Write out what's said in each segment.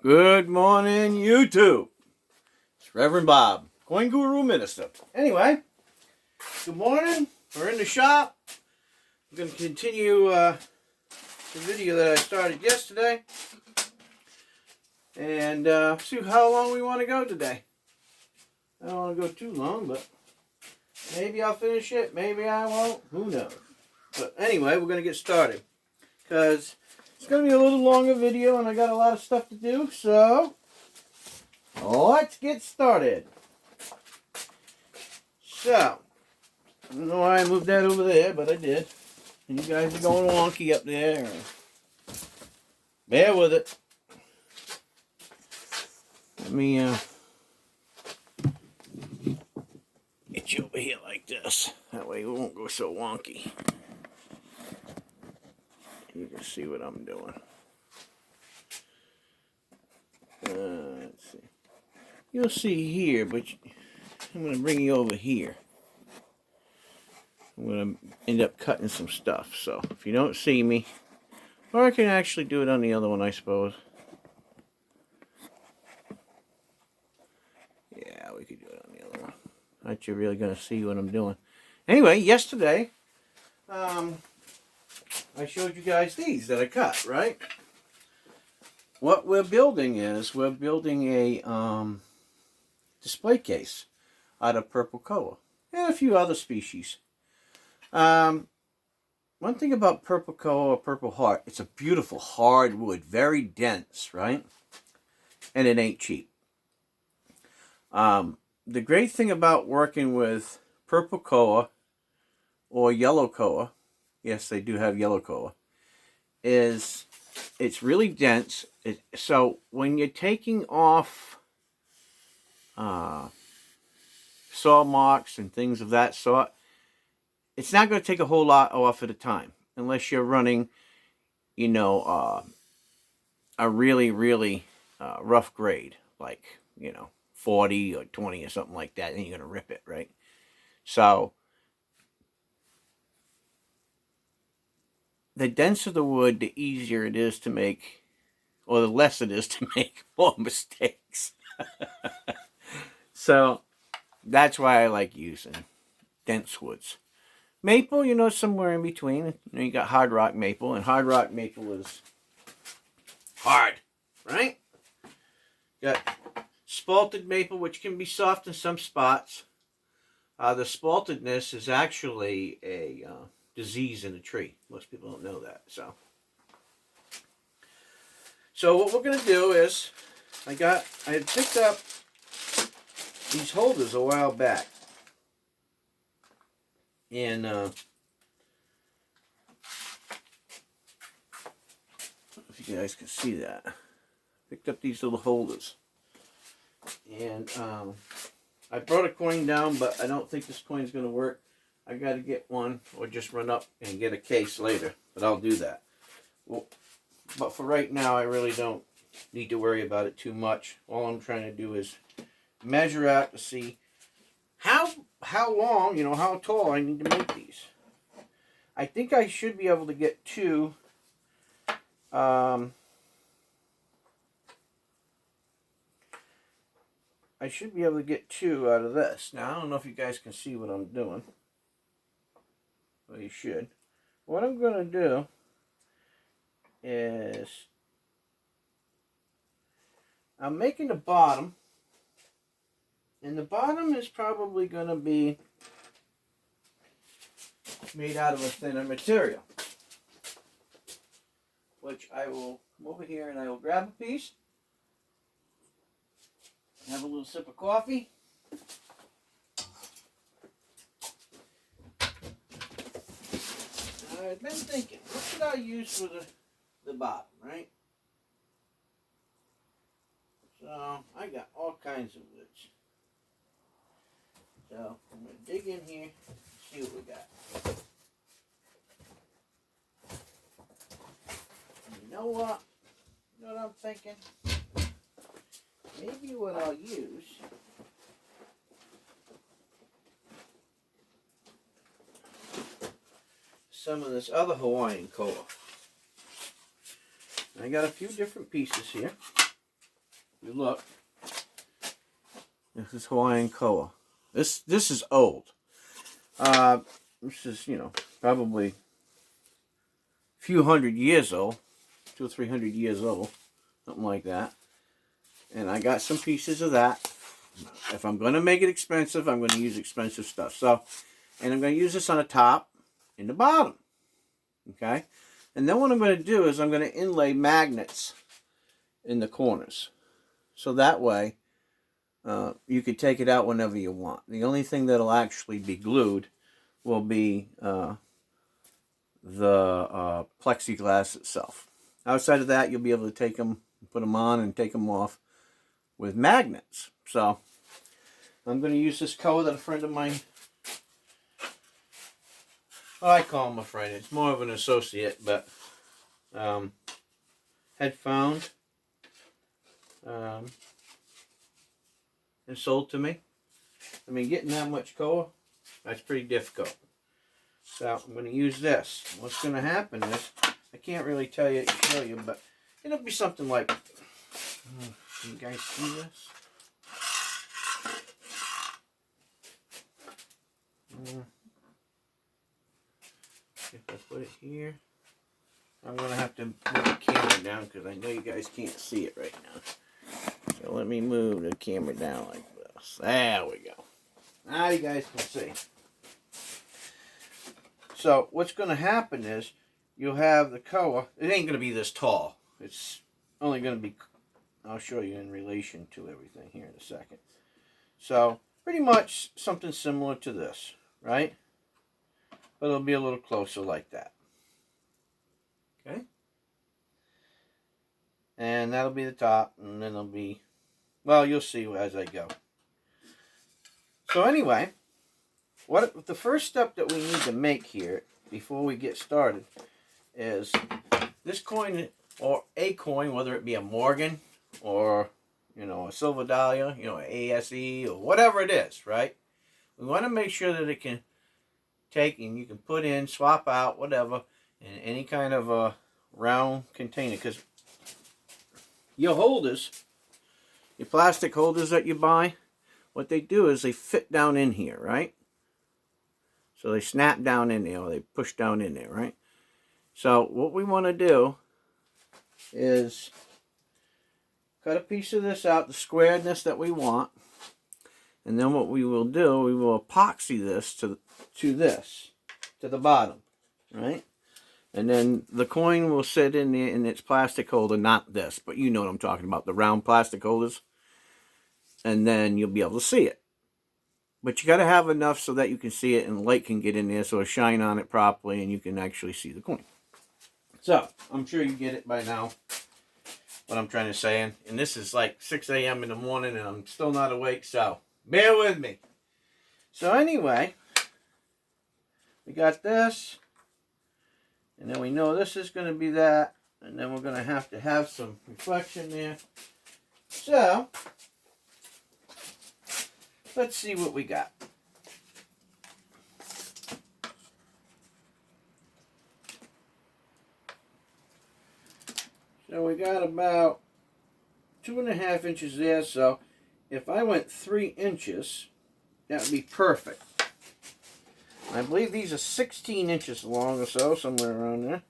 Good morning, YouTube. It's Reverend Bob, Coin Guru Minister. Anyway, good morning. We're in the shop. I'm going to continue the video that I started yesterday. And see how long we want to go today. I don't want to go too long, but maybe I'll finish it. Maybe I won't. Who knows? But anyway, we're going to get started. Because it's going to be a little longer video and I got a lot of stuff to do. So, let's get started. So, I don't know why I moved that over there, but I did. And you guys are going wonky up there. Bear with it. Let me get you over here like this. That way we won't go so wonky. You can see what I'm doing. Let's see. You'll see here, but I'm going to bring you over here. I'm going to end up cutting some stuff. So if you don't see me, or I can actually do it on the other one, I suppose. Yeah, we could do it on the other one. Not you're really going to see what I'm doing. Anyway, yesterday, I showed you guys these that I cut, right? What we're building is, we're building a display case out of purple koa and a few other species. One thing about purple koa or purple heart, it's a beautiful hardwood, very dense, right? And it ain't cheap. The great thing about working with purple koa or yellow koa, yes, they do have yellow koa, is it's really dense. So when you're taking off saw marks and things of that sort, it's not going to take a whole lot off at a time, unless you're running, you know, a really, really rough grade, like, you know, 40 or 20 or something like that, and you're going to rip it, right? So the denser the wood, the easier it is to make, or the less it is to make more mistakes. So that's why I like using dense woods. Maple, you know, somewhere in between. You know, you got hard rock maple, and hard rock maple is hard, right? You got spalted maple, which can be soft in some spots. The spaltedness is actually a disease in a tree. Most people don't know that. So what we're going to do is, I had picked up these holders a while back. And if you guys can see that, picked up these little holders. And I brought a coin down, but I don't think this coin's going to work. I got to get one, or just run up and get a case later, but I'll do that. Well, but for right now, I really don't need to worry about it too much. All I'm trying to do is measure out to see how long, you know, how tall I need to make these. I think I should be able to get two. I should be able to get two out of this. Now, I don't know if you guys can see what I'm doing. Well, you should. What I'm going to do is, I'm making the bottom. And the bottom is probably going to be made out of a thinner material. Which I will come over here and I will grab a piece. Have a little sip of coffee. I've been thinking, what should I use for the bottom, right? So, I got all kinds of woods. So, I'm going to dig in here and see what we got. And you know what? You know what I'm thinking? Maybe what I'll use some of this other Hawaiian koa. I got a few different pieces here. you look, this is Hawaiian koa. This is old. This is, you know, probably a few hundred years old, 200 or 300 years old, something like that. And I got some pieces of that. If I'm going to make it expensive, I'm going to use expensive stuff. So, and I'm going to use this on the top and the bottom. Okay? And then what I'm going to do is I'm going to inlay magnets in the corners. So that way, you can take it out whenever you want. The only thing that'll actually be glued will be the plexiglass itself. Outside of that, you'll be able to take them, put them on, and take them off with magnets. So I'm going to use this koa that a friend of mine, well, I call him a friend. It's more of an associate, but had found and sold to me. I mean, getting that much koa, that's pretty difficult. So I'm going to use this. What's going to happen is, I can't really show you, but it'll be something like, can you guys see this? If I put it here, I'm going to have to move the camera down because I know you guys can't see it right now. So let me move the camera down like this. There we go. Now you guys can see. So what's going to happen is you'll have the koa. It ain't going to be this tall. It's only going to be, I'll show you in relation to everything here in a second. So pretty much something similar to this, right? But it'll be a little closer like that. Okay? And that'll be the top, and then it'll be, well, you'll see as I go. So anyway, the first step that we need to make here before we get started is this coin, or a coin, whether it be a Morgan or, you know, a Silver Dahlia, you know, ASE or whatever it is, right? We want to make sure that it can take and you can put in, swap out, whatever, in any kind of a round container. Because your holders, your plastic holders that you buy, what they do is they fit down in here, right? So they snap down in there, or they push down in there, right? So what we want to do is cut a piece of this out, the squareness that we want. And then what we will do, we will epoxy this to the bottom, right? And then the coin will sit in there in its plastic holder, not this, but you know what I'm talking about, the round plastic holders. And then you'll be able to see it. But you got to have enough so that you can see it and light can get in there so it'll shine on it properly and you can actually see the coin. So, I'm sure you get it by now, what I'm trying to say. And this is like 6 a.m. in the morning and I'm still not awake, so bear with me. So anyway, we got this. And then we know this is going to be that. And then we're going to have some reflection there. So, let's see what we got. So we got about 2.5 inches there. So if I went 3 inches, that would be perfect. I believe these are 16 inches long or so, somewhere around there.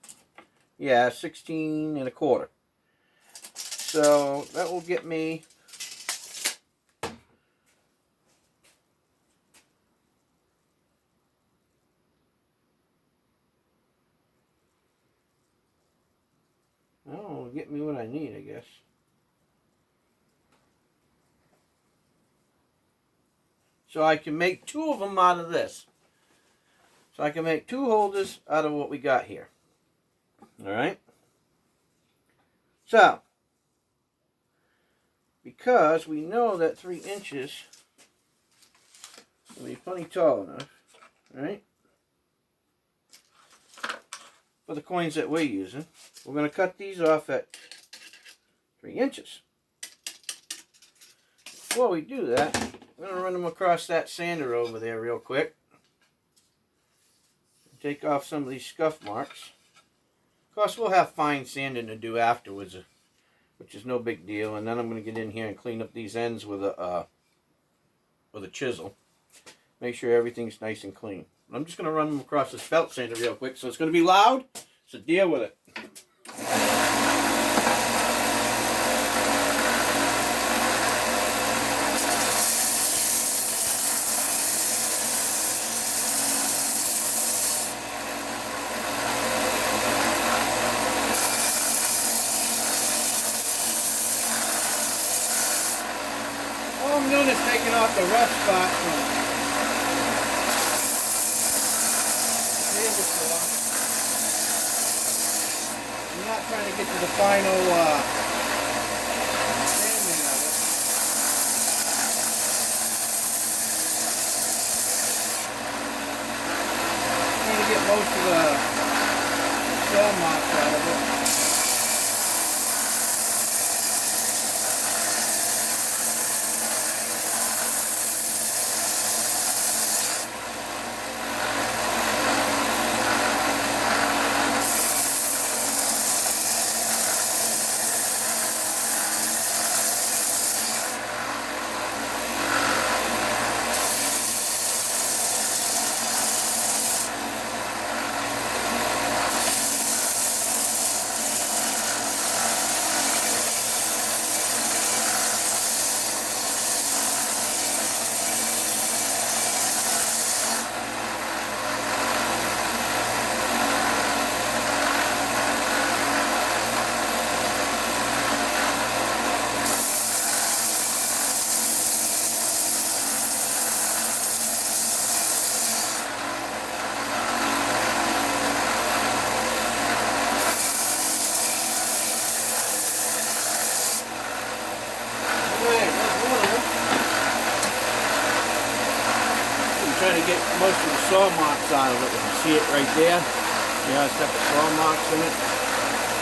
Yeah, 16 1/4. So that will get me get me what I need, I guess. So I can make 2 of them out of this. So I can make 2 holders out of what we got here. Alright? So, because we know that 3 inches will be plenty tall enough, right? For the coins that we're using, we're going to cut these off at 3 inches. Before we do that, I'm going to run them across that sander over there real quick. Take off some of these scuff marks. Of course, we'll have fine sanding to do afterwards which is no big deal. And then I'm going to get in here and clean up these ends with a chisel. Make sure everything's nice and clean. I'm just going to run them across this belt sander real quick. So it's going to be loud, so deal with it. All I'm doing is taking off the rough spot from the table saw. I'm not trying to get to the final sanding of it. I'm trying to get most of the saw marks out of it. Trying to get most of the saw marks out of it. You can see it right there. See how it's got the saw marks in it?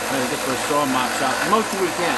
Trying to get those saw marks out. Most of we can.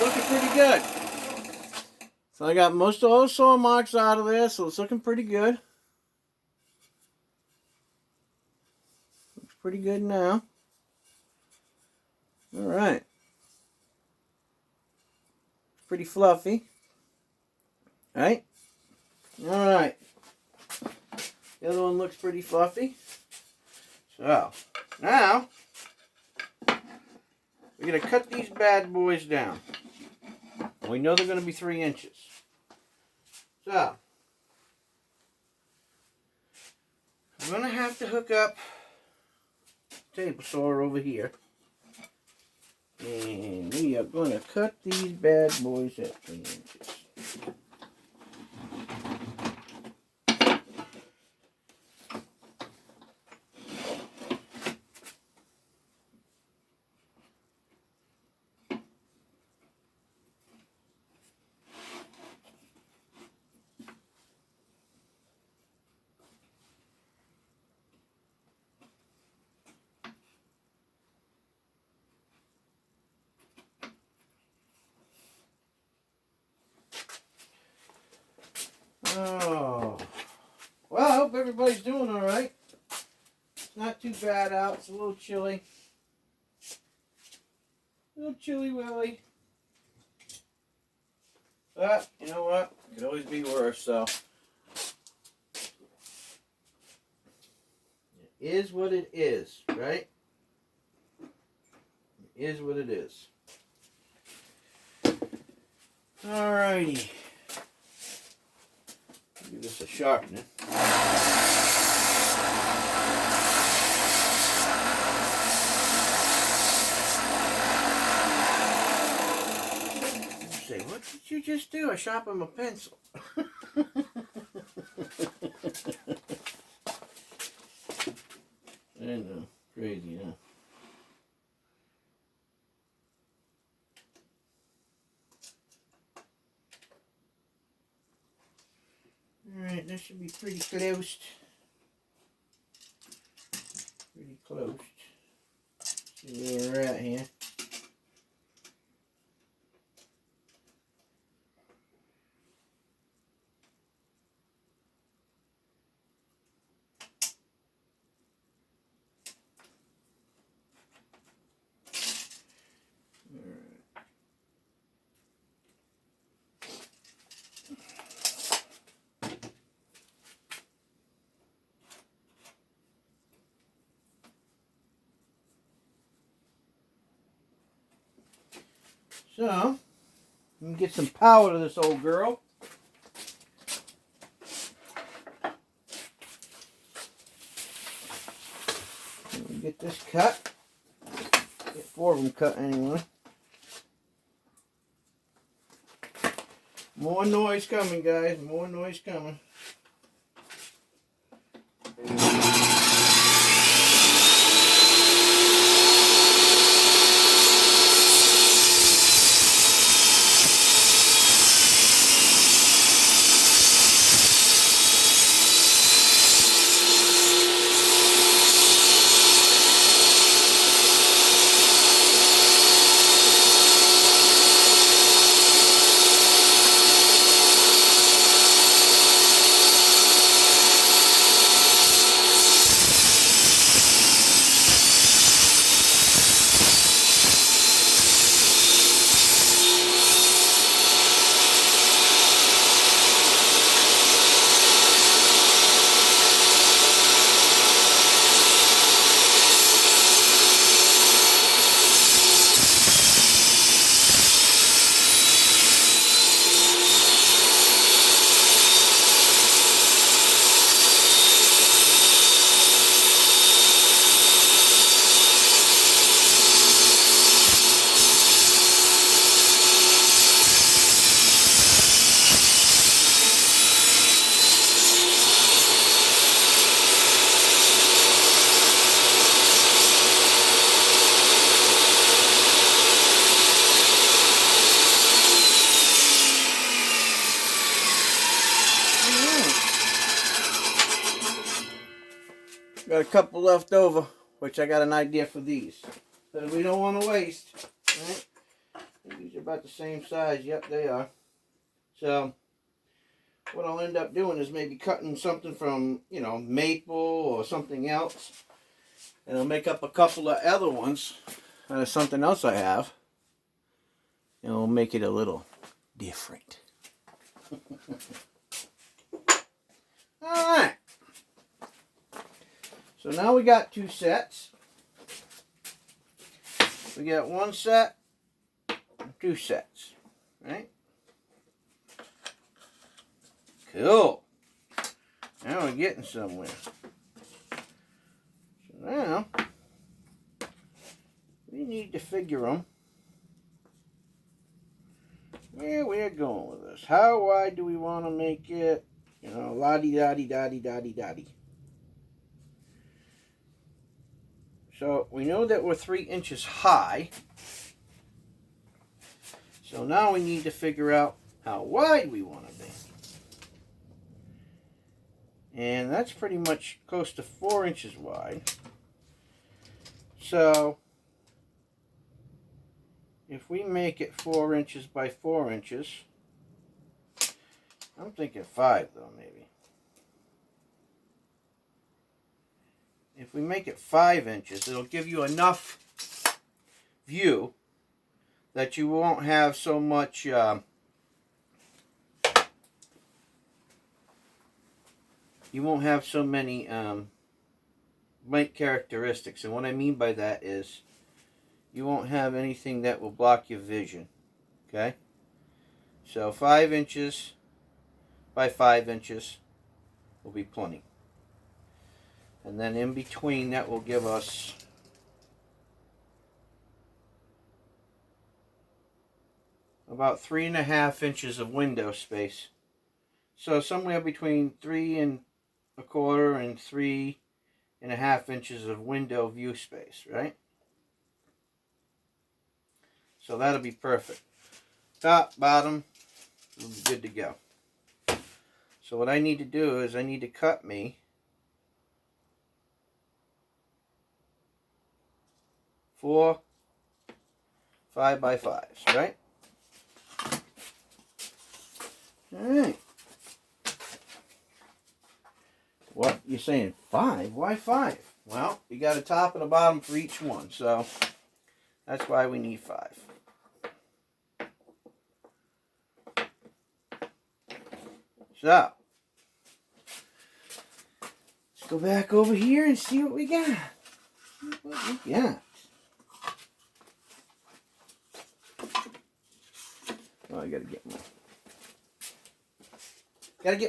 Looking pretty good. So I got most of those saw marks out of there, so it's looking pretty good. Looks pretty good now. Alright. Pretty fluffy. Right? Alright. The other one looks pretty fluffy. So, now, we're going to cut these bad boys down. We know they're going to be 3 inches. So, I'm going to have to hook up the table saw over here. And we are going to cut these bad boys at 3 inches. Oh. Well, I hope everybody's doing all right. It's not too bad out. It's a little chilly. A little chilly willy. But, you know what? It could always be worse, so. It is what it is, right? It is what it is. Alrighty. Give this a sharpening. Say, what did you just do? I sharpened my pencil. I know, crazy, huh? Alright, this should be pretty close. Pretty close. See where we're at here. So, let me get some power to this old girl. Let me get this cut. Get 4 of them cut anyway. More noise coming, guys. More noise coming. Got a couple left over, which I got an idea for these. That we don't want to waste. Right? These are about the same size. Yep, they are. So, what I'll end up doing is maybe cutting something from, you know, maple or something else. And I'll make up a couple of other ones out of something else I have. And we'll make it a little different. Alright. So now we got 2 sets. We got 1 set, 2 sets, right? Cool. Now we're getting somewhere. So now, we need to figure them where we're going with this. How wide do we want to make it? You know, la-di-da-di-da-di-da-di-da-di. So we know that we're 3 inches high. So now we need to figure out how wide we want to be. And that's pretty much close to 4 inches wide. So if we make it 4 inches by 4 inches, I'm thinking 5 though, maybe. If we make it 5 inches, it'll give you enough view that you won't have so much you won't have so many blank characteristics. And what I mean by that is you won't have anything that will block your vision. Okay? So 5 inches by 5 inches will be plenty. And then in between that will give us about 3.5 inches of window space. So somewhere between 3 1/4 and 3.5 inches of window view space, right? So that'll be perfect. Top, bottom, will be good to go. So what I need to do is I need to cut me 4 5x5s, right? Alright. What? You're saying 5? Why 5? Well, you got a top and a bottom for each one, so that's why we need 5. So, let's go back over here and see what we got. What we got. Oh, I gotta get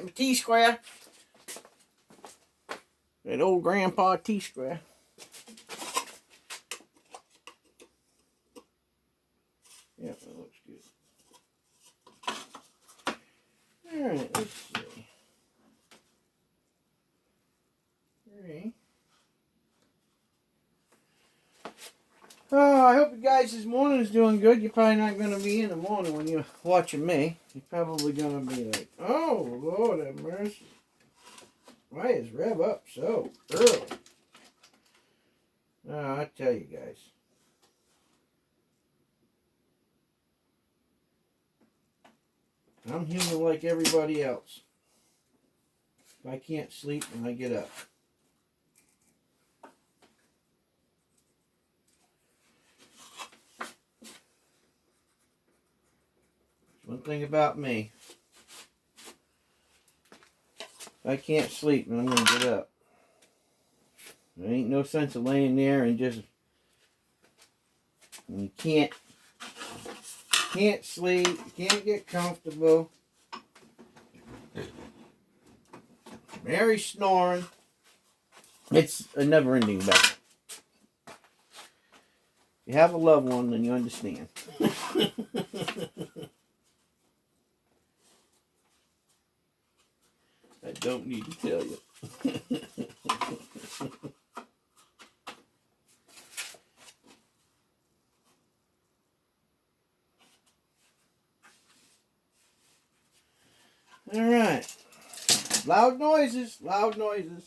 my T-square. That old grandpa T-square. Yeah, that looks good. Alright, let's see. 3. Oh, I hope you guys this morning is doing good. You're probably not going to be in the morning when you're watching me. You're probably going to be like, oh, Lord have mercy. Why is Rev up so early? Oh, I tell you guys. I'm human like everybody else. I can't sleep when I get up. One thing about me. I can't sleep and I'm going to get up. There ain't no sense of laying there and just... You can't sleep, you can't get comfortable. Mary's snoring. It's a never-ending battle. If you have a loved one, then you understand. I don't need to tell you. All right. Loud noises, loud noises.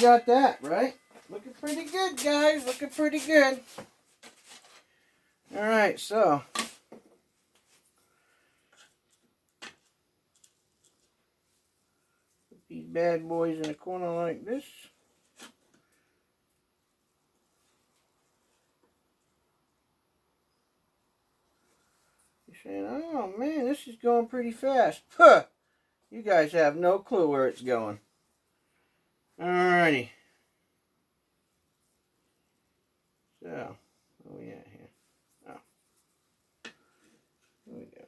got that, right? Looking pretty good, guys. Looking pretty good. Alright, so. Put these bad boys in a corner like this. You're saying, oh man, this is going pretty fast. Huh! You guys have no clue where it's going. Alrighty. So, where we at here? Oh. Here we go.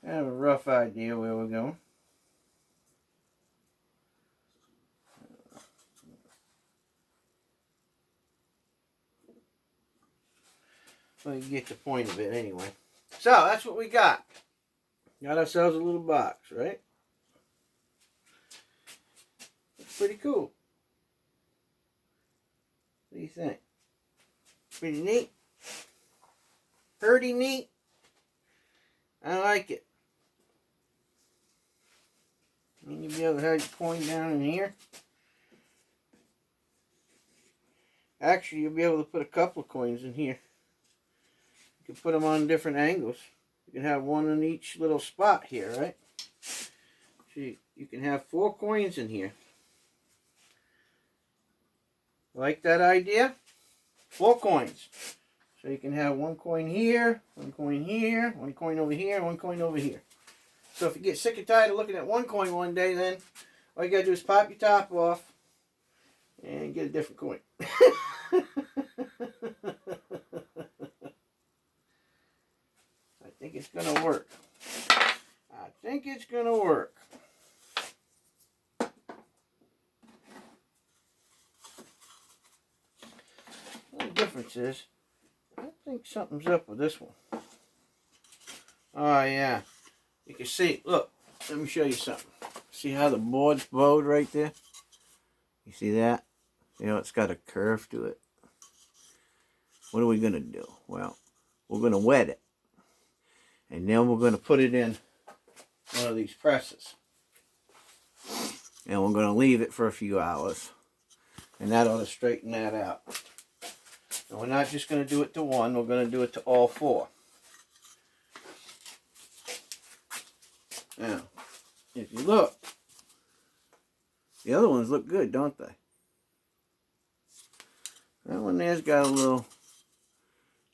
I have a rough idea where we're going. Well, you get the point of it anyway. So, that's what we got. Got ourselves a little box, right? It's pretty cool. What do you think? Pretty neat? Pretty neat? I like it. And you'll be able to have your coin down in here. Actually, you'll be able to put a couple of coins in here. You can put them on different angles. You can have one in each little spot here, right? So you can have 4 coins in here. Like that idea? 4 coins. So you can have 1 coin here, 1 coin here, 1 coin over here, 1 coin over here. So if you get sick and tired of looking at 1 coin one day, then all you gotta do is pop your top off and get a different coin. I think it's gonna work. I think it's gonna work. The difference is, I think something's up with this one. Oh yeah, you can see, look, let me show you something. See how the board's bowed right there? You see that? You know, it's got a curve to it. What are we going to do? Well, we're going to wet it. And then we're going to put it in one of these presses. And we're going to leave it for a few hours. And that ought to straighten that out. And we're not just going to do it to one, we're going to do it to all 4. Now, if you look, the other ones look good, don't they? That one there's got a little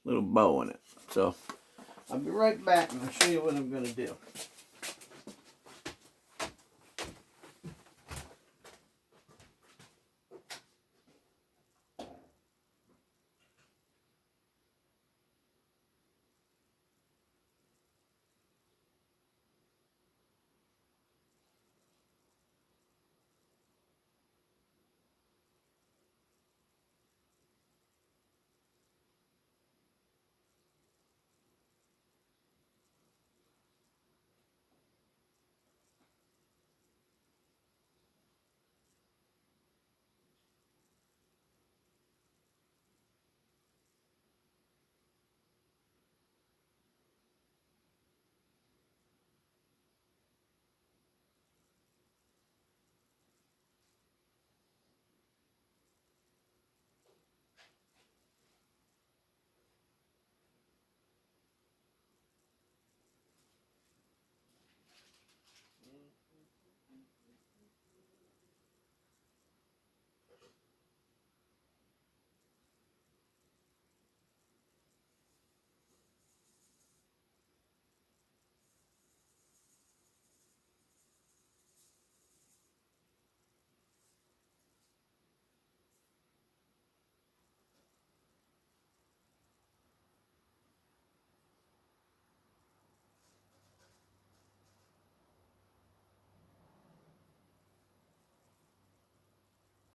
bow in it. So, I'll be right back and I'll show you what I'm going to do.